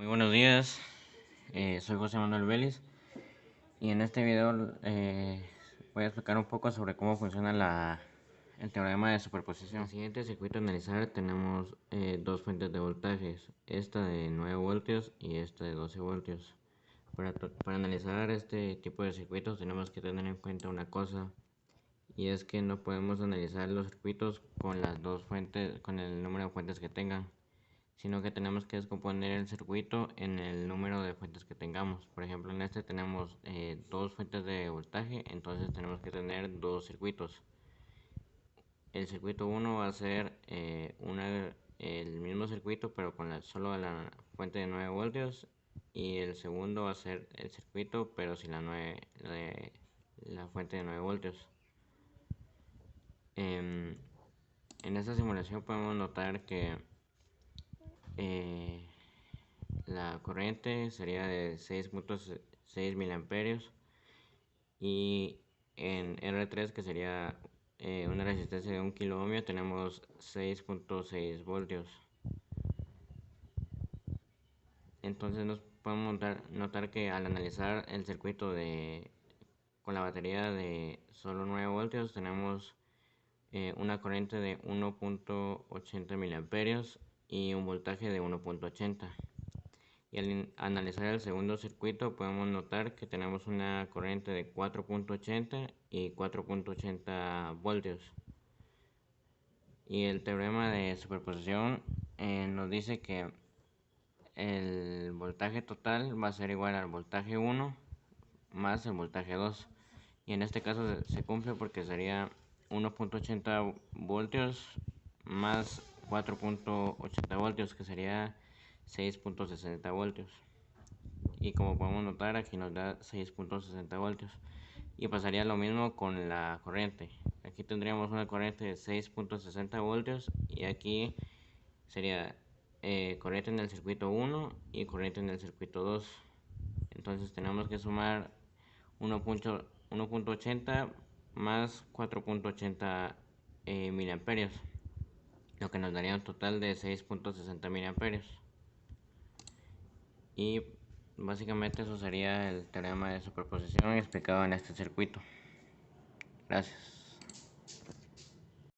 Muy buenos días, soy José Manuel Vélez y en este video voy a explicar un poco sobre cómo funciona el teorema de superposición. En el siguiente circuito a analizar tenemos dos fuentes de voltajes, esta de 9 voltios y esta de 12 voltios. Para analizar este tipo de circuitos tenemos que tener en cuenta una cosa, y es que no podemos analizar los circuitos con las dos fuentes, con el número de fuentes que tengan, sino que tenemos que descomponer el circuito en el número de fuentes que tengamos. Por ejemplo, en este tenemos dos fuentes de voltaje, entonces tenemos que tener dos circuitos. El circuito 1 va a ser el mismo circuito, pero con solo la fuente de 9 voltios, y el segundo va a ser el circuito, pero sin la fuente de 9 voltios. En esta simulación podemos notar que la corriente sería de 6.6 miliamperios, y en R3, que sería una resistencia de 1 kilo ohmio, tenemos 6.6 voltios. Entonces nos podemos notar que al analizar el circuito con la batería de solo 9 voltios tenemos una corriente de 1.80 miliamperios y un voltaje de 1.80. Y al analizar el segundo circuito podemos notar que tenemos una corriente de 4.80 y 4.80 voltios. Y el teorema de superposición nos dice que el voltaje total va a ser igual al voltaje 1 más el voltaje 2. Y en este caso se cumple porque sería 1.80 voltios más 4.80 voltios, que sería 6.60 voltios. Y como podemos notar, aquí nos da 6.60 voltios. Y pasaría lo mismo con la corriente. Aquí tendríamos una corriente de 6.60 voltios, y aquí sería corriente en el circuito 1 y corriente en el circuito 2. Entonces tenemos que sumar 1.80 más 4.80 miliamperios, lo que nos daría un total de 6.60 miliamperios. Y básicamente eso sería el teorema de superposición explicado en este circuito. Gracias.